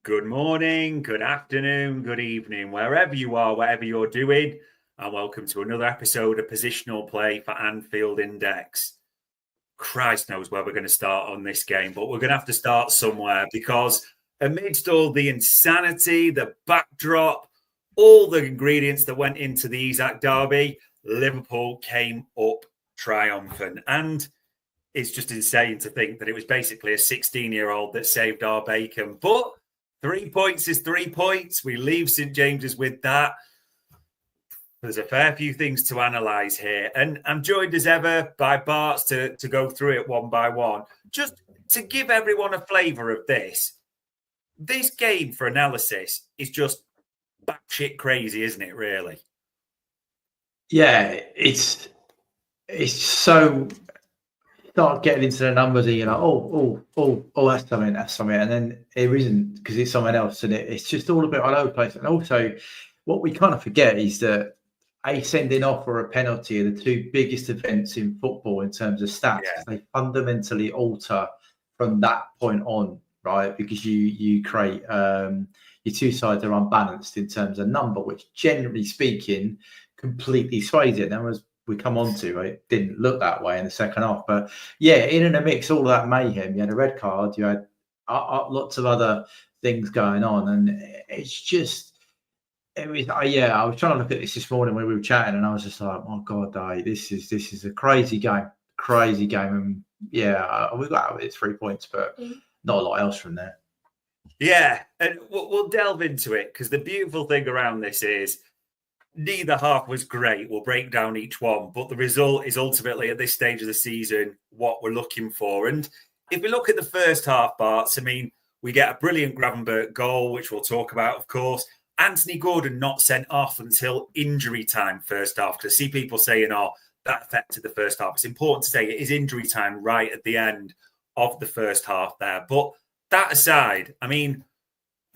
Good morning, good afternoon, good evening, wherever you are, whatever you're doing, and welcome to another episode of Positional Play for Anfield Index. Christ knows where we're going to start on this game, but we're going to have to start somewhere because amidst all the insanity, the backdrop, all the ingredients that went into the Isaac derby, Liverpool came up triumphant. And it's just insane to think that it was basically a 16-year-old that saved our bacon. But 3 points is 3 points. We leave St James's with that. There's a fair few things to analyse here. And I'm joined as ever by Bart to go through it one by one. Just to give everyone a flavour of this game for analysis is just batshit crazy, isn't it, really? Yeah, it's so... Start getting into the numbers and you're like, that's something. And then it isn't because it's someone else. And it's just all a bit all over the place. And also what we kind of forget is that a sending off or a penalty are the two biggest events in football in terms of stats. Yeah. They fundamentally alter from that point on, right? Because you create your two sides are unbalanced in terms of number, which generally speaking completely sways it. There was we come on to it didn't look that way in the second half, but yeah, in the mix, all of that mayhem. You had a red card, you had lots of other things going on, and it's just I was trying to look at this morning when we were chatting, and I was just like, oh god, this is a crazy game, and yeah, we got out of it 3 points, but not a lot else from there. Yeah, and we'll delve into it because the beautiful thing around this is neither half was great. We'll break down each one, but the result is ultimately at this stage of the season what we're looking for. And if we look at the first half, Bart, I mean, we get a brilliant Gravenberch goal, which we'll talk about, of course. Anthony Gordon not sent off until injury time first half, because I see people saying, oh, that affected the first half. It's important to say it is injury time right at the end of the first half there. But that aside, I mean,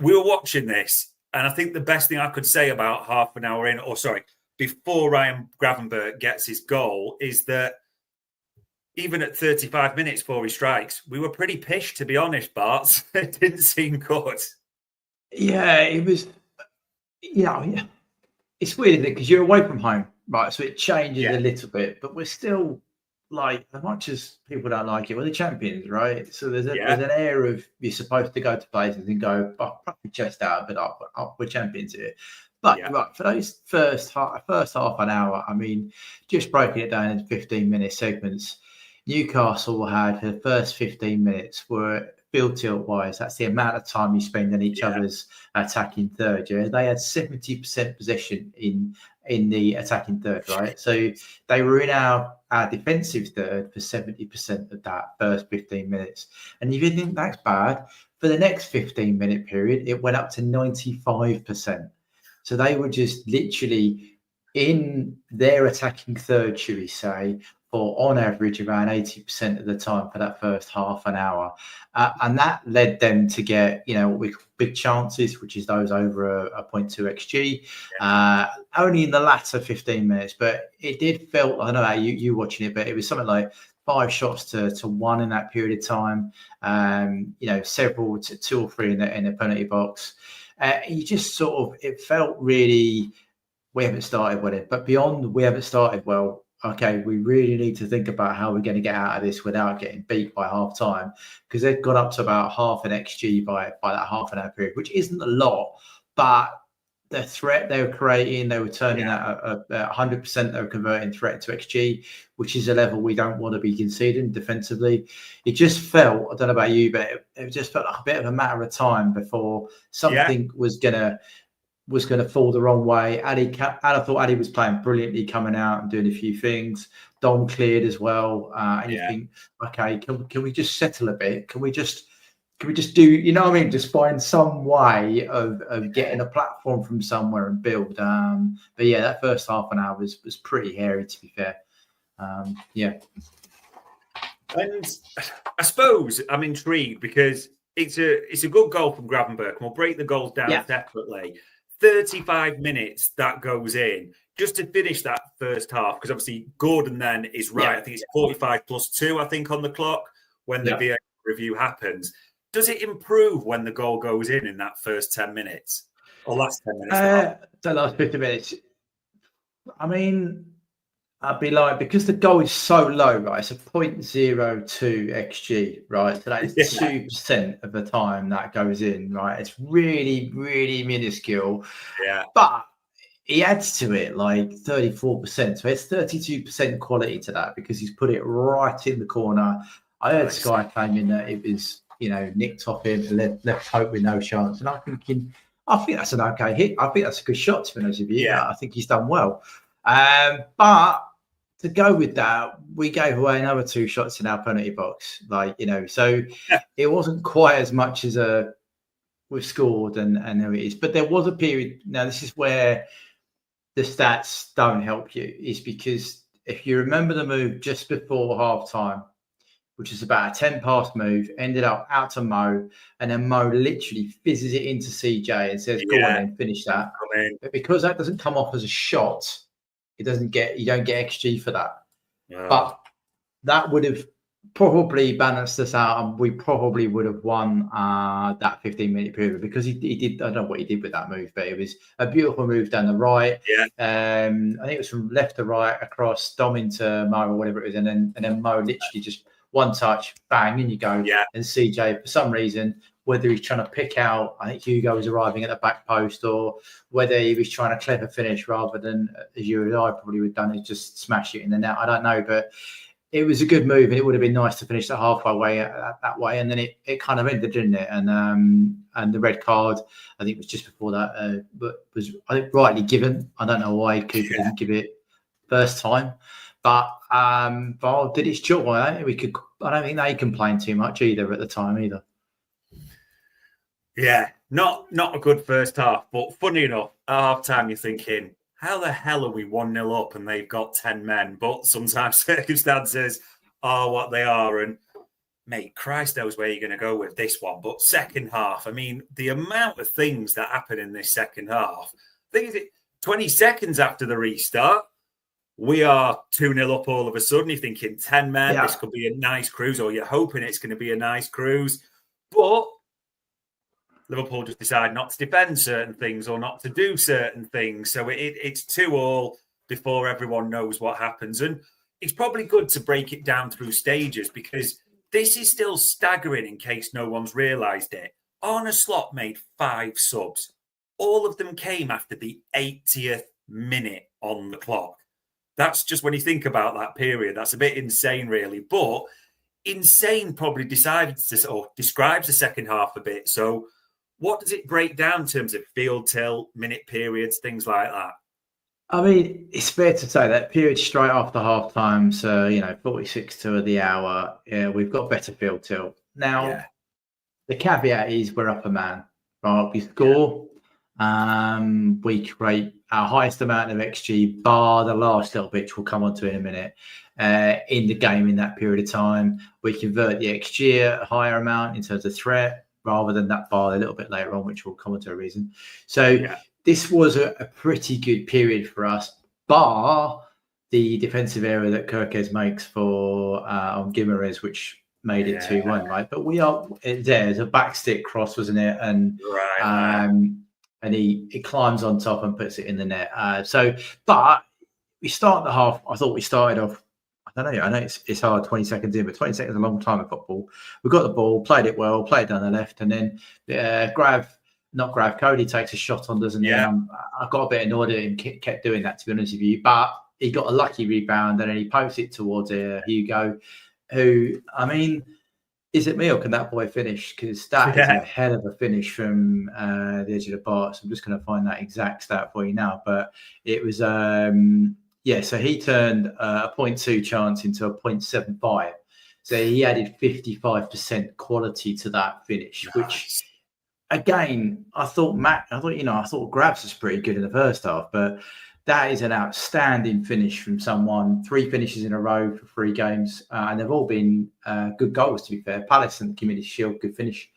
we were watching this, and I think the best thing I could say about half an hour in, before Ryan Gravenberch gets his goal, is that even at 35 minutes before he strikes, we were pretty pish, to be honest, Bart. It didn't seem good. Yeah, it was. Yeah. It's weird, isn't it? Because you're away from home, right? So it changes a little bit, but we're still like, as much as people don't like it, we're the champions, right? So there's an air of you're supposed to go to places and go, puff your chest out, but up, we're champions here. But right, for those first half an hour, I mean, just breaking it down in 15-minute segments, Newcastle had the first 15 minutes were field tilt wise. That's the amount of time you spend on each other's attacking third. Yeah, they had 70% possession in the attacking third, right? So they were in our defensive third for 70% of that first 15 minutes. And if you think that's bad, for the next 15-minute period, it went up to 95%. So they were just literally in their attacking third, should we say, for on average around 80% of the time for that first half an hour. And that led them to get, what we call big chances, which is those over a 0.2 XG, only in the latter 15 minutes. But it did feel, I don't know how you watching it, but it was something like 5 shots to 1 in that period of time. Several to 2 or 3 in the penalty box. You just sort of, it felt really, we haven't started with it. But beyond we haven't started well, okay, we really need to think about how we're going to get out of this without getting beat by half time, because they've got up to about half an XG by that half an hour period, which isn't a lot, but the threat they were creating, they were turning that 100%, they were converting threat to XG, which is a level we don't want to be conceding defensively. It just felt, I don't know about you, but it just felt like a bit of a matter of time before something was going to fall the wrong way. I thought Ali was playing brilliantly, coming out and doing a few things. Dom cleared as well. And you think, okay, can we just settle a bit? Can we just do, just find some way of getting a platform from somewhere and build. But yeah, that first half an hour was pretty hairy, to be fair. And I suppose I'm intrigued because it's a good goal from Gravenberch, and we'll break the goals down separately. 35 minutes that goes in just to finish that first half, because obviously Gordon then is right. I think it's 45 plus 2, I think, on the clock when the VAR review happens. Does it improve when the goal goes in that first 10 minutes or last 10 minutes? The last 50 minutes. I mean, I'd be like, because the goal is so low, right? It's a 0.02 XG, right? So that is 2% of the time that goes in, right? It's really, really minuscule. Yeah. But he adds to it like 34%. So it's 32% quality to that because he's put it right in the corner. I heard Sky claiming that it was, nicked off him and left Hope with no chance. And I'm thinking, I think that's an okay hit. I think that's a good shot, to be honest with you. Yeah. I think he's done well. But to go with that, we gave away another 2 shots in our penalty box. So it wasn't quite as much as we've scored and there it is. But there was a period. Now, this is where the stats don't help you, is because if you remember the move just before half time, which is about a 10 pass move, ended up out to Mo, and then Mo literally fizzes it into CJ and says, go on then, finish that. But because that doesn't come off as a shot, you don't get XG for that. No. But that would have probably balanced us out, and we probably would have won that 15-minute period because he did. I don't know what he did with that move, but it was a beautiful move down the right. Yeah. I think it was from left to right across Dom into Mo or whatever it is, and then Mo literally just one touch, bang, in you go. Yeah. And CJ, for some reason, whether he's trying to pick out, I think Hugo was arriving at the back post, or whether he was trying to clever finish rather than, as you and I probably would have done, is just smash it in the net. I don't know, but it was a good move, and it would have been nice to finish the halfway way that way. And then it kind of ended, didn't it? And the red card, I think, was just before that, but was, I think, rightly given. I don't know why Cooper didn't give it first time, but Val did its job. I don't think they complained too much either at the time either. Yeah, not a good first half, but funny enough, at half time you're thinking, how the hell are we 1-0 up and they've got 10 men? But sometimes circumstances are what they are. And mate, Christ knows where you're going to go with this one. But second half, I mean, the amount of things that happen in this second half, I think 20 seconds after the restart, we are 2-0 up all of a sudden. You're thinking 10 men, this could be a nice cruise, or you're hoping it's going to be a nice cruise. But Liverpool just decide not to defend certain things or not to do certain things. So it's 2-2 before everyone knows what happens. And it's probably good to break it down through stages, because this is still staggering in case no one's realised it. Arne Slot made 5 subs. All of them came after the 80th minute on the clock. That's just, when you think about that period, that's a bit insane, really. But insane probably describes the second half a bit. So what does it break down in terms of field tilt, minute periods, things like that? I mean, it's fair to say that period straight after half time, so 46 to the hour, we've got better field tilt. Now, the caveat is we're up a man, right? We score, we create our highest amount of XG, bar the last little bit, which we'll come on to in a minute, in the game in that period of time. We convert the XG at a higher amount in terms of threat, rather than that bar a little bit later on, which we'll come on to a reason. So this was a pretty good period for us, bar the defensive error that Kirkes makes for on Guimaraes, which made it 2-1, right? But we are there's a backstick cross, wasn't it? And and he climbs on top and puts it in the net. But we start the half. I thought we started off. I don't know. I know it's hard 20 seconds in, but 20 seconds is a long time in football. We got the ball, played it well, played down the left, and then Cody takes a shot on, doesn't he? I got a bit annoyed at him, kept doing that, to be honest with you. But he got a lucky rebound, and then he posts it towards Hugo, who, I mean, is it me or can that boy finish? Because that is a hell of a finish from the edge of the box. I'm just going to find that exact stat for you now. But it was, so he turned a 0.2 chance into a 0.75. So he added 55% quality to that finish, which, again, I thought Grabs was pretty good in the first half, but that is an outstanding finish from someone. 3 finishes in a row for 3 games, and they've all been good goals, to be fair. Palace and Community Shield, good finish.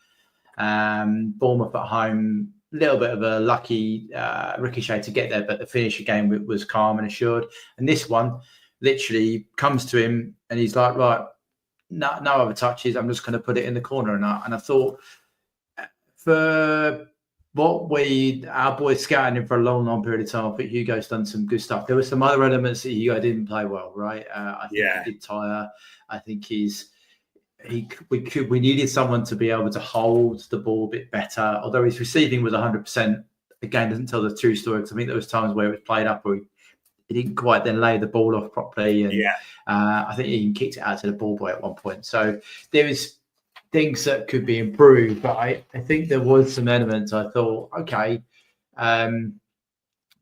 Bournemouth at home, a little bit of a lucky ricochet to get there, but the finish again was calm and assured. And this one literally comes to him, and he's like, right, no other touches. I'm just going to put it in the corner. And I thought for what our boys scouting him for a long period of time, I think Hugo's done some good stuff. There were some other elements that Hugo didn't play well, right? I think he did tire. I think we needed someone to be able to hold the ball a bit better. Although his receiving was 100%, again, doesn't tell the true story, because I think there was times where it was played up or he didn't quite then lay the ball off properly. And I think he even kicked it out to the ball boy at one point. So there was things that could be improved, but I think there was some elements I thought, okay,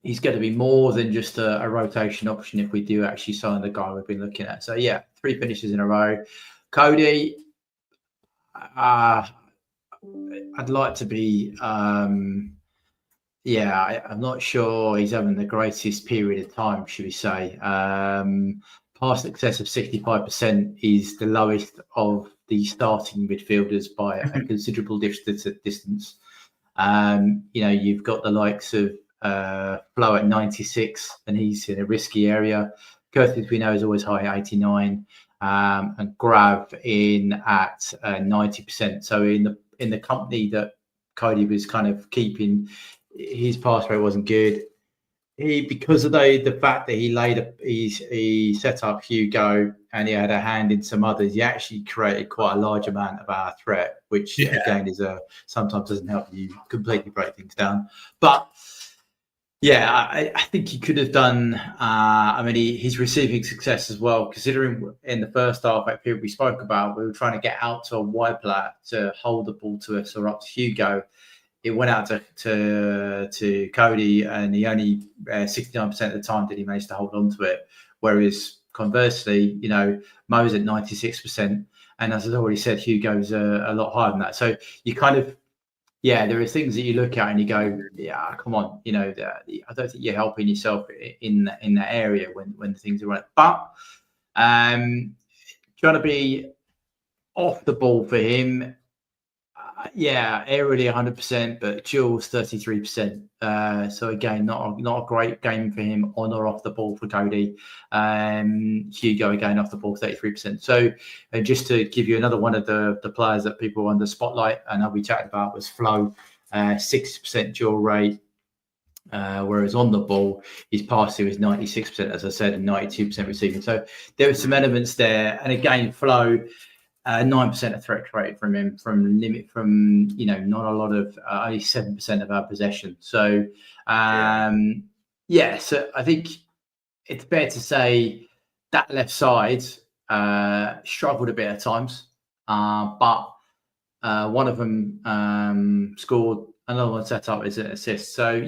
he's going to be more than just a rotation option if we do actually sign the guy we've been looking at. So 3 finishes in a row. Cody, I'd like to be, I'm not sure he's having the greatest period of time, should we say. Pass success of 65% is the lowest of the starting midfielders by a considerable distance. You've got the likes of Flo at 96, and he's in a risky area. Curtis, we know, is always high at 89. And Grav in at 90%. So in the company that Cody was kind of keeping, his pass rate wasn't good. Because of the fact that he set up Hugo and he had a hand in some others, he actually created quite a large amount of our threat, which again is sometimes doesn't help you completely break things down. But I think he could have done. His receiving success as well, considering in the first half, that period we spoke about, we were trying to get out to a wide player to hold the ball to us or up to Hugo. It went out to Cody, and he only 69% of the time did he manage to hold on to it. Whereas conversely, Mo's at 96%, and as I've already said, Hugo's a lot higher than that. So you kind of. There are things that you look at and you go, come on, I don't think you're helping yourself in that area when things are right. But trying to be off the ball for him, aerially 100%, but duels 33%. So again, not a great game for him on or off the ball for Cody. Hugo again off the ball 33%. So just to give you another one of the players that people were under spotlight, and we chatted about, was Flo, 60% duel rate. Whereas on the ball, his passing was 96%, as I said, and 92% receiving. So there were some elements there. And again, Flo, 9% of threat created from him, not a lot of, only 7% of our possession. So, so I think it's fair to say that left side struggled a bit at times, but one of them scored, another one set up as an assist. So,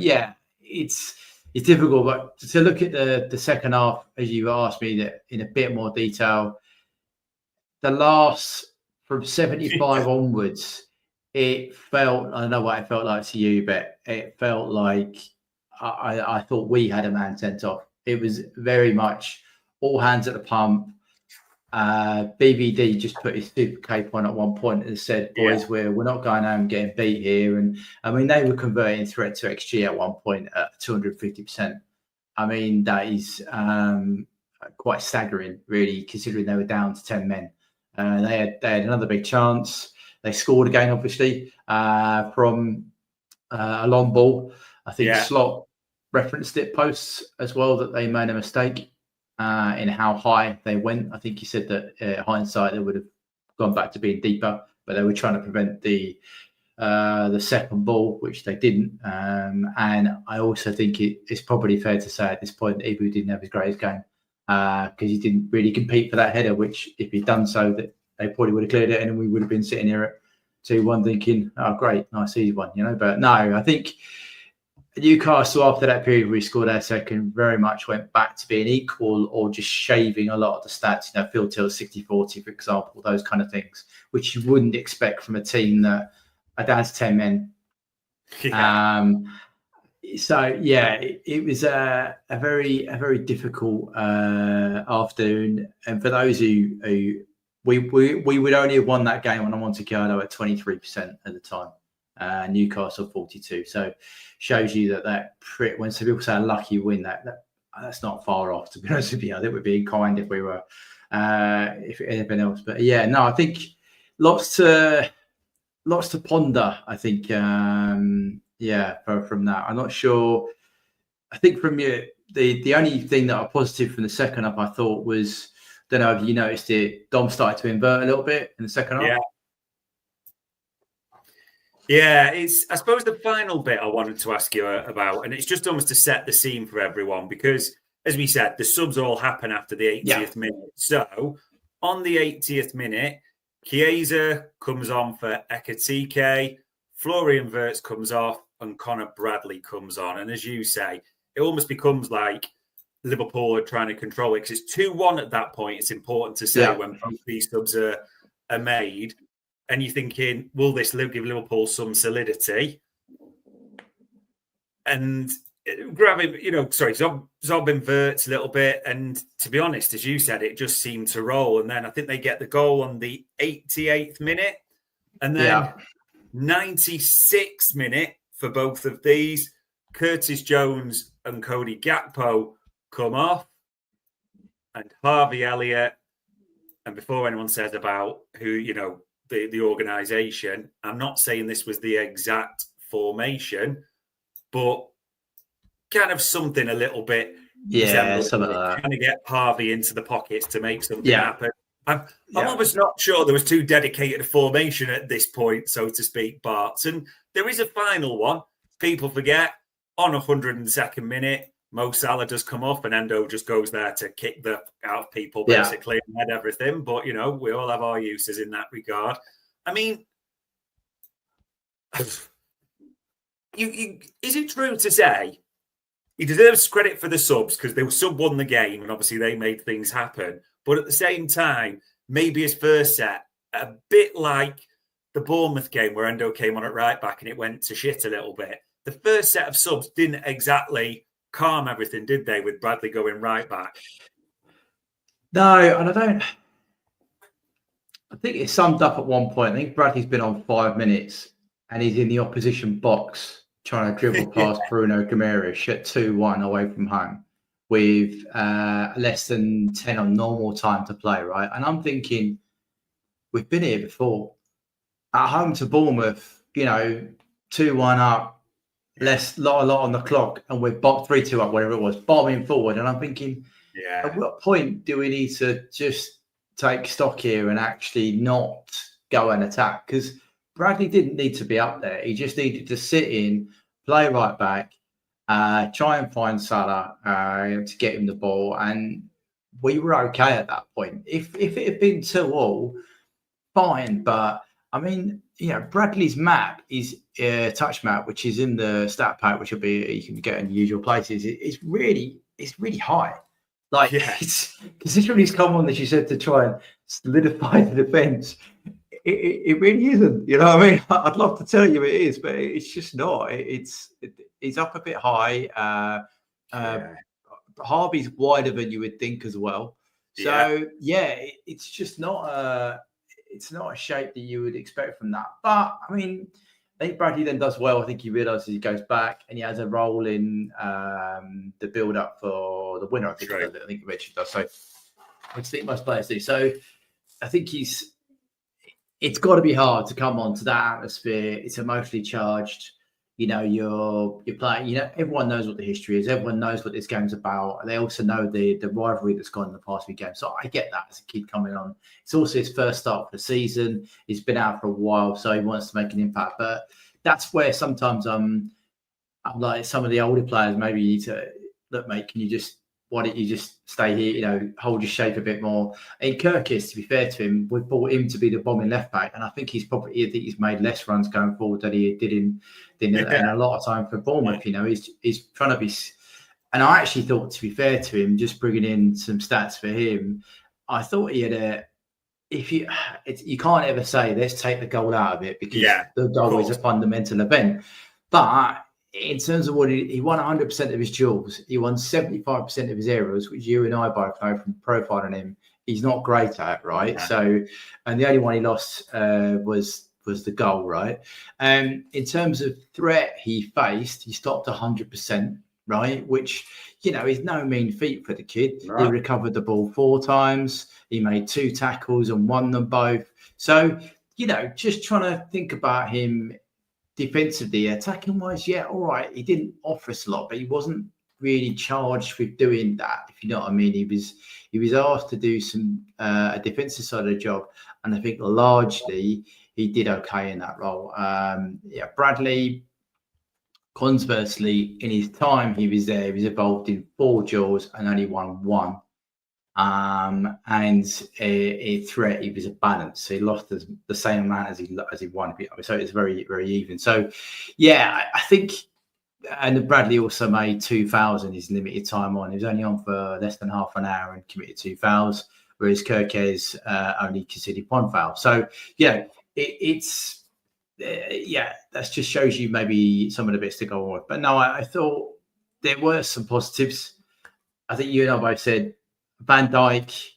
it's difficult, but to look at the second half, as you asked me, that in a bit more detail, the last from 75 onwards, it felt, I don't know what it felt like to you, but it felt like I thought we had a man sent off. It was very much all hands at the pump. BVD just put his super cape on at one point and said, boys, we're not going home and getting beat here. And I mean, they were converting threat to XG at one point at 250%. I mean, that is quite staggering, really, considering they were down to 10 men. They had another big chance. They scored again, obviously, from a long ball. I think Slot referenced it posts as well, that they made a mistake in how high they went. I think he said that hindsight, they would have gone back to being deeper, but they were trying to prevent the second ball, which they didn't. And I also think it's probably fair to say at this point that Ibu didn't have his greatest game, because he didn't really compete for that header, which if he'd done so, that they probably would have cleared it, and then we would have been sitting here at 2-1 thinking, oh, great, nice easy one, But no, I think Newcastle, after that period where we scored our second, very much went back to being equal or just shaving a lot of the stats, field tilt 60-40, for example, those kind of things, which you wouldn't expect from a team that are down to 10 men. It was a very difficult afternoon, and for those who we would only have won that game on a Monte-Carlo at 23% at the time, Newcastle 42. So shows you that when some people say a lucky win, that's not far off. To be honest with you, I think we're being kind if we were if anything else. But yeah, no, I think lots to ponder. I think from that, I'm not sure. I think from the only thing that I positive from the second half I thought was, don't know if you noticed it, Dom started to invert a little bit in the second half. Yeah, it's, I suppose, the final bit I wanted to ask you about, and it's just almost to set the scene for everyone, because, as we said, the subs all happen after the 80th minute. So, on the 80th minute, Chiesa comes on for Ekatike, Florian Wirtz comes off, and Conor Bradley comes on. And as you say, it almost becomes like Liverpool are trying to control it, because it's 2-1 at that point. It's important to say when both these subs are made. And you're thinking, will this give Liverpool some solidity? And grabbing, Szob and Wirtz a little bit. And to be honest, as you said, it just seemed to roll. And then I think they get the goal on the 88th minute. And then 96th minute for both of these, Curtis Jones and Cody Gakpo come off. And Harvey Elliott. And before anyone says about who, the organisation, I'm not saying this was the exact formation, but kind of something a little bit. Something like that. Trying to get Harvey into the pockets to make something happen. I'm almost not sure there was too dedicated a formation at this point, so to speak, Bart. And there is a final one. People forget, on 102nd minute, Mo Salah does come off and Endo just goes there to kick the out of people, basically, and head everything. But, we all have our uses in that regard. I mean, is it true to say he deserves credit for the subs because they sub won the game and obviously they made things happen? But at the same time, maybe his first set, a bit like the Bournemouth game where Endo came on at right back and it went to shit a little bit. The first set of subs didn't exactly calm everything, did they, with Bradley going right back? No, and I think it's summed up at one point. I think Bradley's been on 5 minutes and he's in the opposition box trying to dribble past Bruno Guimaraes at 2-1 away from home with less than 10 on normal time to play, right? And I'm thinking, we've been here before. At home to Bournemouth, 2-1 up, a lot on the clock, and we're 3-2 up, whatever it was, bombing forward. And I'm thinking, at what point do we need to just take stock here and actually not go and attack? Because Bradley didn't need to be up there. He just needed to sit in, play right back, try and find Salah to get him the ball. And we were okay at that point. If it had been 2-2, fine. But, I mean, Bradley's map is touch map, which is in the stat pack, which will be you can get in usual places. It's really high. It's considering he's come on, as you said, to try and solidify the defence. It really isn't. You know what I mean? I'd love to tell you it is, but it's just not. It's up a bit high. Harvey's wider than you would think as well. So it's just not it's not a shape that you would expect from that. But I mean, I think Bradley then does well. I think he realises he goes back and he has a role in the build-up for the winner. I think he mentioned does. So I think most players do. So I think it's got to be hard to come on to that atmosphere. It's emotionally charged. You're playing. Everyone knows what the history is. Everyone knows what this game's about. They also know the rivalry that's gone in the past few games. So I get that as a kid coming on. It's also his first start for the season. He's been out for a while, so he wants to make an impact. But that's where sometimes I'm like some of the older players. Maybe you need to look, mate. Why don't you just stay here? Hold your shape a bit more. And Kirkis, to be fair to him, we bought him to be the bombing left back, and I think he's made less runs going forward than he did in a lot of time for Bournemouth. He's trying to be. And I actually thought, to be fair to him, just bringing in some stats for him, I thought he had you can't ever say let's take the goal out of it because the goal is a fundamental event, but. In terms of what he won 100% of his duels, he won 75% of his errors, which you and I both know from profiling him, he's not great at, right? Yeah. So, and the only one he lost was the goal, right? In terms of threat he faced, he stopped 100%. right? Which, is no mean feat for the kid. Right. He recovered the ball 4 times. He made 2 tackles and won them both. So, just trying to think about him defensively, attacking wise, yeah, all right. He didn't offer us a lot, but he wasn't really charged with doing that, if you know what I mean. He was asked to do some a defensive side of the job, and I think largely he did okay in that role. Bradley, conversely, in his time he was there, he was involved in 4 draws and only won 1. And a threat, he was a balance. So he lost the same amount as he won. So it's very, very even. So, yeah, I think. And Bradley also made 2 fouls in his limited time on. He was only on for less than half an hour and committed 2 fouls, whereas Kirkes only conceded 1 foul. So, it's that just shows you maybe some of the bits to go on with. But no, I thought there were some positives. I think you and I both said Van Dijk,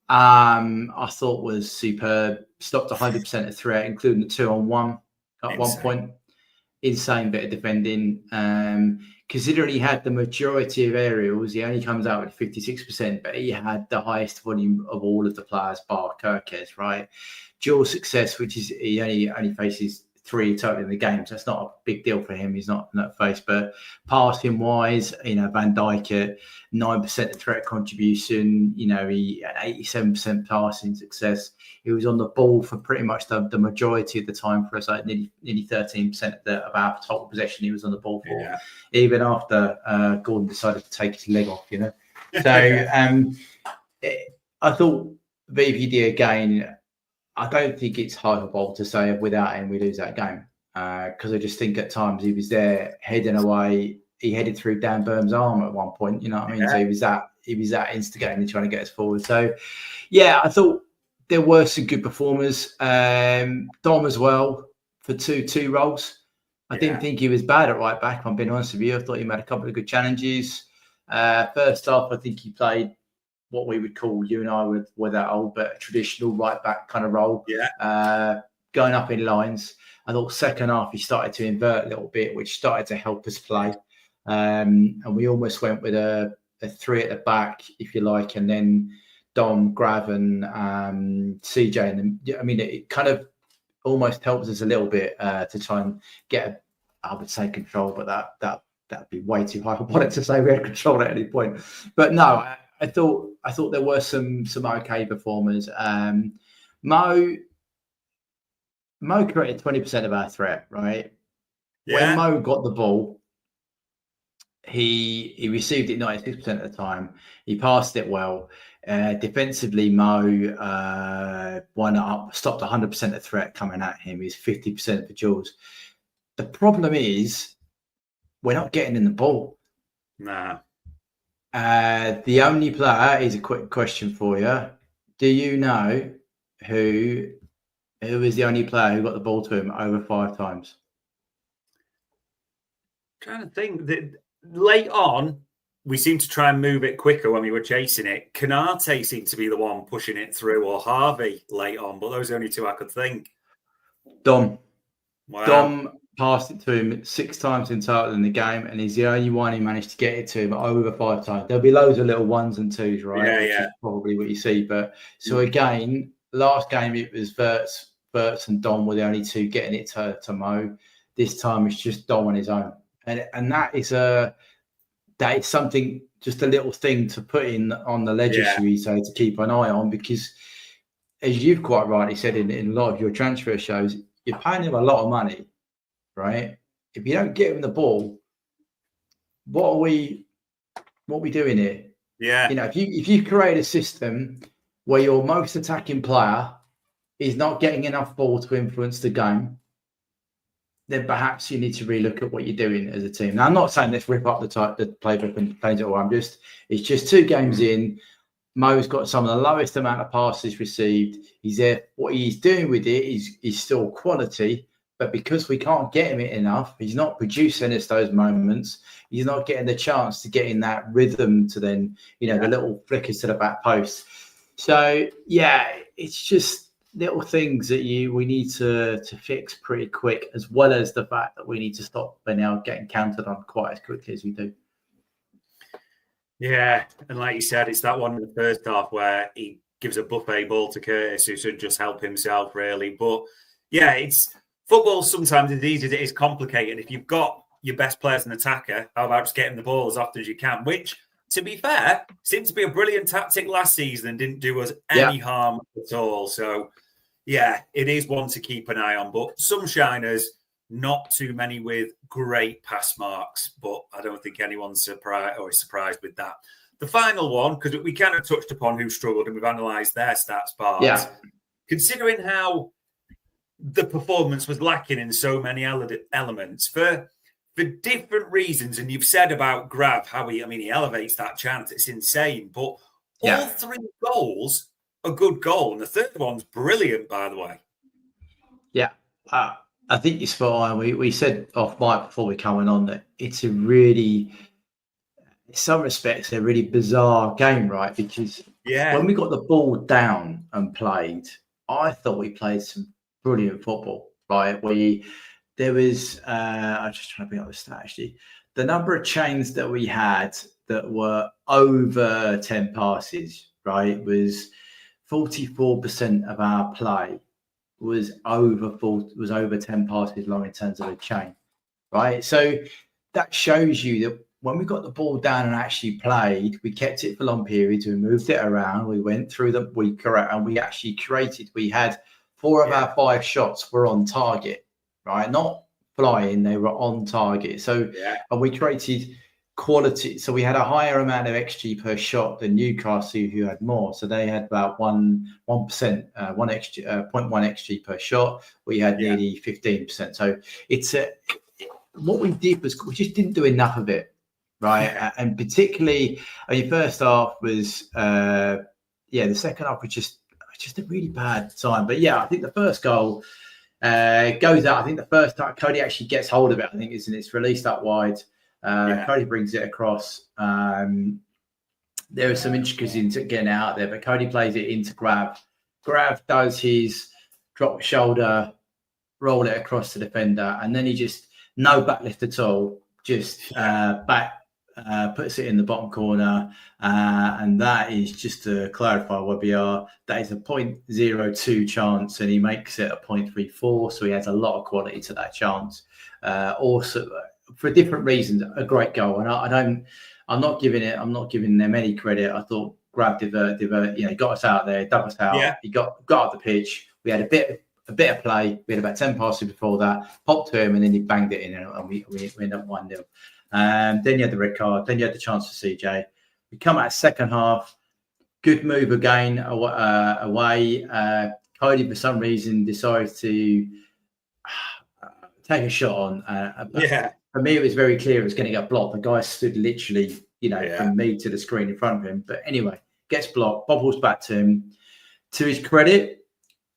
I thought was superb. Stopped 100% of threat, including the 2-on-1 at one point. Insane bit of defending. Considering he had the majority of aerials, he only comes out with 56%, but he had the highest volume of all of the players bar Kirkes, right? Dual success, which is he only faces 3 total in the game, so it's not a big deal for him. He's not faced, but passing wise, Van Dijk at 9% of threat contribution, he had 87% passing success. He was on the ball for pretty much the majority of the time for us, like nearly 13% of our total possession he was on the ball for, even after Gordon decided to take his leg off, So I thought VVD again, I don't think it's hyperbole to say without him we lose that game, because I just think at times he was there heading away. He headed through Dan Burns' arm at one point, you know what I mean? So he was that instigating, trying to get us forward. So yeah, I thought there were some good performers. Dom as well for two roles. I didn't think he was bad at right back, if I'm being honest with you. I thought he made a couple of good challenges. First half, I think he played what we would call, you and I were that old, but a traditional right back kind of role. Going up in lines. I thought second half he started to invert a little bit, which started to help us play. And we almost went with a 3 at the back, if you like, and then Dom, Grav, and CJ. And I mean, it kind of almost helps us a little bit to try and get, I would say, control, but that'd be way too high. I wanted to say we had control at any point, but no. I thought there were some okay performers. Mo created 20% of our threat, right? When Mo got the ball, he received it 96% of the time. He passed it well. Defensively, Mo won up, stopped 100% of threat coming at him. He's 50% for duels. The problem is we're not getting in the ball. Nah. The only player is a quick question for you. Do you know who is the only player who got the ball to him over 5 times? I'm trying to think that late on, we seemed to try and move it quicker when we were chasing it. Canate seemed to be the one pushing it through, or Harvey late on, but those are the only 2 I could think. Dom. Wow. Dom passed it to him 6 times in total in the game, and he's the only one who managed to get it to him over 5 times. There'll be loads of little 1s and 2s, right? Which is probably what you see. But so again, last game it was Verts and Dom were the only 2 getting it to Mo. This time it's just Dom on his own, and that is something, just a little thing to put in on the ledger, shall we say, to keep an eye on, because as you've quite rightly said in a lot of your transfer shows, you're paying him a lot of money, right? If you don't get him the ball, what are we doing here? Yeah. If you create a system where your most attacking player is not getting enough ball to influence the game, then perhaps you need to relook at what you're doing as a team. Now, I'm not saying let's rip up the playbook and change it all. It's just 2 games in. Mo's got some of the lowest amount of passes received. He's there. What he's doing with it is still quality, but because we can't get him it enough, he's not producing us those moments. He's not getting the chance to get in that rhythm to then, the little flickers to the back post. So yeah, it's just little things that we need to fix pretty quick, as well as the fact that we need to stop now getting counted on quite as quickly as we do. Yeah, and like you said, it's that one in the first half where he gives a buffet ball to Curtis, who should just help himself, really. But yeah, it's football. Sometimes it's easy, it is complicated. If you've got your best player as an attacker, how about just getting the ball as often as you can? Which, to be fair, seemed to be a brilliant tactic last season and didn't do us any harm at all. So yeah, it is one to keep an eye on. But some shiners, not too many with great pass marks, but I don't think anyone's surprised with that. The final one, because we kind of touched upon who struggled and we've analysed their stats, Bart. Yeah. Considering how the performance was lacking in so many elements for different reasons, and you've said about Grav, how he elevates that chance. It's insane. But all three goals are good goal, and the third one's brilliant, by the way. Yeah. I think you're spot on. We said off mic before we coming on that it's a really, in some respects, a really bizarre game, right? Because when we got the ball down and played, I thought we played some brilliant football, right? There was, I'm just trying to bring up the stat actually, the number of chains that we had that were over 10 passes, right, was 44% of our play was over 10 passes long in terms of a chain, right? So that shows you that when we got the ball down and actually played, we kept it for long periods, we moved it around, we went through the and we actually created. We had 4 of our 5 shots were on target, right? Not flying, they were on target. So and we created quality. So we had a higher amount of XG per shot than Newcastle, who had more. So they had about 1%, 0.1 XG per shot. We had nearly 15%. So it's what we did was we just didn't do enough of it, right? And particularly, first half was the second half was just a really bad time. But yeah, I think the first goal goes out. I think the first time Cody actually gets hold of it, I think it's released up wide. Cody brings it across. There is some intricacies in getting out there, but Cody plays it into Grav. Grav does his drop shoulder, roll it across the defender, and then he just no backlift at all, just puts it in the bottom corner, and that is, just to clarify where we are, that is a 0.02 chance, and he makes it a 0.34, so he has a lot of quality to that chance. Also, for different reasons, a great goal, and I'm not giving them any credit. I thought Grav got us out there, dug us out. Yeah. He got up the pitch. We had a bit of play. We had about 10 passes before that. Popped to him, and then he banged it in, and we ended up 1-0. Then you had the red card. Then you had the chance for CJ. We come out second half. Good move again away. Cody, for some reason, decides to take a shot on. For me, it was very clear it was going to get blocked. The guy stood literally, from me to the screen in front of him. But anyway, gets blocked, bobbles back to him. To his credit,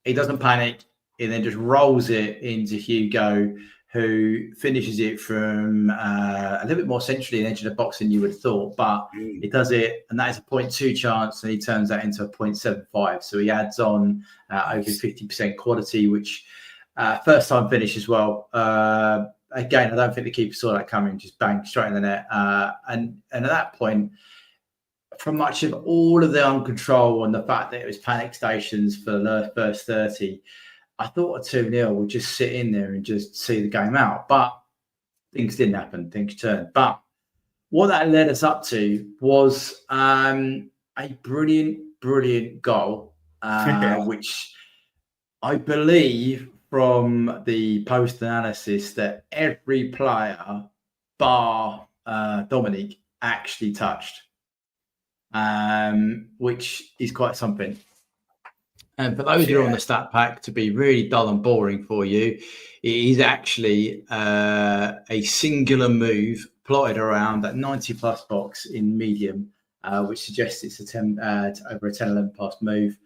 he doesn't panic. He then just rolls it into Hugo, who finishes it from a little bit more centrally in the edge of the box than you would have thought. But he does it, and that is a 0.2 chance, and he turns that into a 0.75. So he adds on over 50% quality, which first time finish as well. Again, I don't think the keeper saw that coming, just bang straight in the net. And at that point, from much of all of the uncontrol and the fact that it was panic stations for the first 30, I thought a 2-0 would just sit in there and just see the game out. But things didn't happen. Things turned. But what that led us up to was a brilliant goal, which I believe from the post analysis that every player bar Dominic actually touched, which is quite something. And for those who are on the stat pack, to be really dull and boring for you, it is actually a singular move plotted around that 90-plus box in medium, which suggests it's over a 10-11 pass move.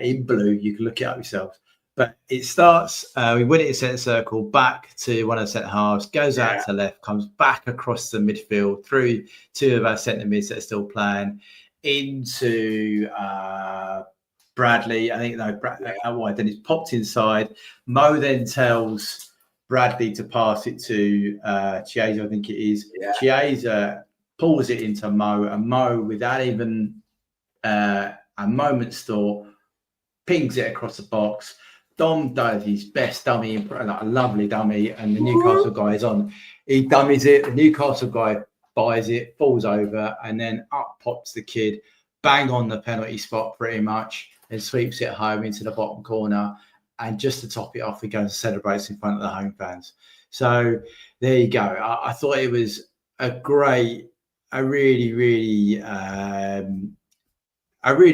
In blue, you can look it up yourself. But it starts, we win it in centre circle, back to one of the centre halves, goes out to left, comes back across the midfield, through 2 of our centre mids that are still playing, into Bradley. I think then it's popped inside. Mo then tells Bradley to pass it to Chiesa, I think it is. Yeah. Chiesa pulls it into Mo, and Mo, without even a moment's thought, pings it across the box. Dom does his best dummy, like a lovely dummy, and the Newcastle guy is on. He dummies it. The Newcastle guy buys it, falls over, and then up pops the kid, bang on the penalty spot pretty much, and sweeps it home into the bottom corner. And just to top it off, he goes and celebrates in front of the home fans. So there you go. I thought it was a really, really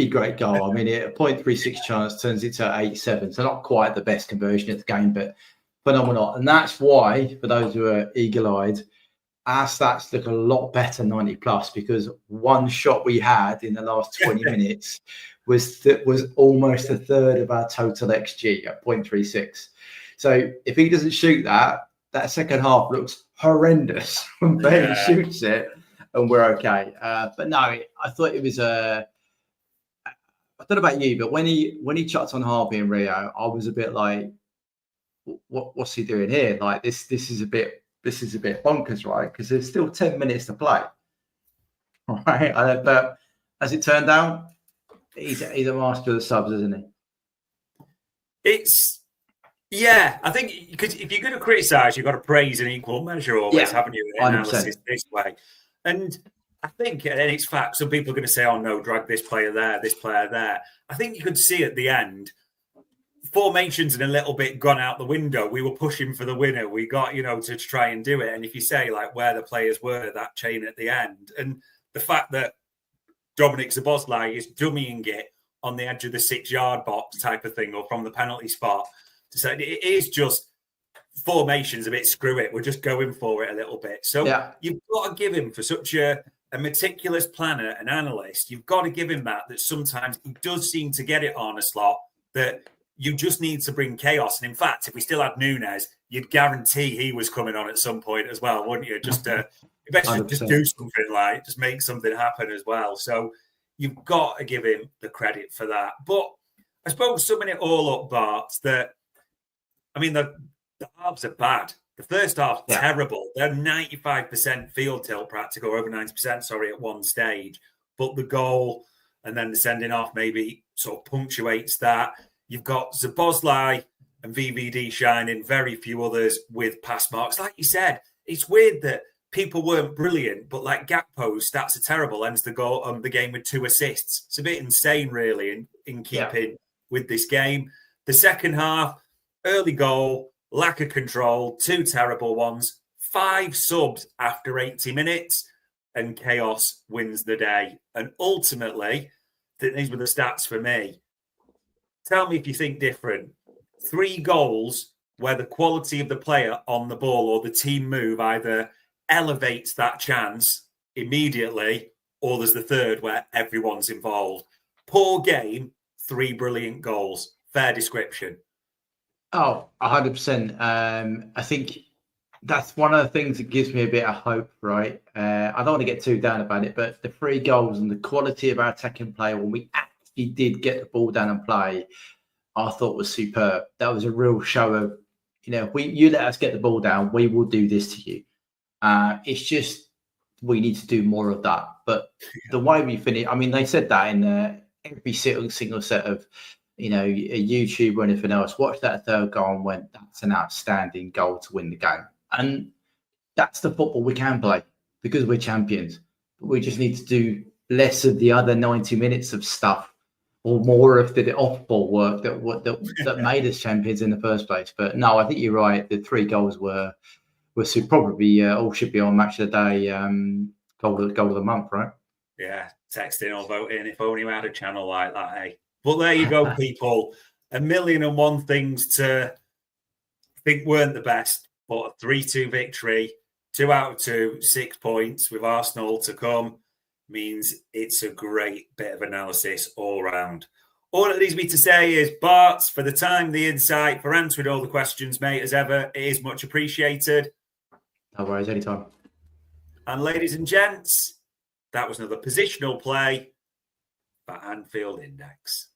great goal. I mean, a 0.36 chance turns it to 8.7. So not quite the best conversion of the game, but phenomenal. And that's why, for those who are eagle-eyed, our stats look a lot better 90 plus, because one shot we had in the last 20 minutes was almost a third of our total XG at 0.36. So if he doesn't shoot that second half looks horrendous when Bailey shoots it, and we're okay. But no, I thought it was I don't know about you, but when he chucked on Harvey and Rio, I was a bit like, what's he doing here? Like this is a bit bonkers, right? Because there's still 10 minutes to play, right? But as it turned out, he's a master of the subs, isn't he? I think, because if you're going to criticise, you've got to praise in equal measure always, haven't you? Analysis this way. And I think, and it's fact, some people are going to say, oh no, drag this player there, this player there. I think you could see at the end, formations had a little bit gone out the window. We were pushing for the winner. We got, to try and do it. And if you say like where the players were, that chain at the end, and the fact that Dominic Szoboszlai is dummying it on the edge of the 6-yard box type of thing, or from the penalty spot, to say it is just formations a bit screw it. We're just going for it a little bit. So you've got to give him, for such a meticulous planner and analyst, you've got to give him that sometimes he does seem to get it on a slot, that you just need to bring chaos. And in fact, if we still had Nunes, you'd guarantee he was coming on at some point as well, wouldn't you? Just to just do something, like just make something happen as well. So you've got to give him the credit for that. But I suppose summing it all up, Bart, that I mean the halves are bad. The first half, terrible. They're 95% field tilt practical, over 90%, sorry, at one stage. But the goal and then the sending off maybe sort of punctuates that. You've got Szoboszlai and VVD shining, very few others with pass marks. Like you said, it's weird that people weren't brilliant, but like Gakpo's stats are terrible. Ends the game with 2 assists. It's a bit insane, really, in keeping with this game. The second half, early goal, lack of control, 2 terrible ones, 5 subs after 80 minutes, and chaos wins the day. And ultimately, these were the stats for me. Tell me if you think different. 3 goals where the quality of the player on the ball or the team move either elevates that chance immediately, or there's the third where everyone's involved. Poor game, 3 brilliant goals. Fair description. Oh, 100%. I think that's one of the things that gives me a bit of hope, right? I don't want to get too down about it, but the 3 goals and the quality of our attacking play when we actually did get the ball down and play, I thought was superb. That was a real show of, if you let us get the ball down, we will do this to you. It's just we need to do more of that. But the way we finish, I mean, they said that in every single set of, YouTube or anything else. Watched that third goal and went, that's an outstanding goal to win the game. And that's the football we can play because we're champions. But we just need to do less of the other 90 minutes of stuff, or more of the off-ball work that made us champions in the first place. But no, I think you're right. The 3 goals were probably all should be on match of the day, goal of the month, right? Yeah, texting or voting. If only we had a channel like that, eh? But there you go, people. 1,000,001 things to think weren't the best, but a 3-2 victory, 2 out of 2, 6 points with Arsenal to come means it's a great bit of analysis all round. All it leaves me to say is, Bart, for the time, the insight, for answering all the questions, mate, as ever, it is much appreciated. No worries, anytime. And ladies and gents, that was another positional play for Anfield Index.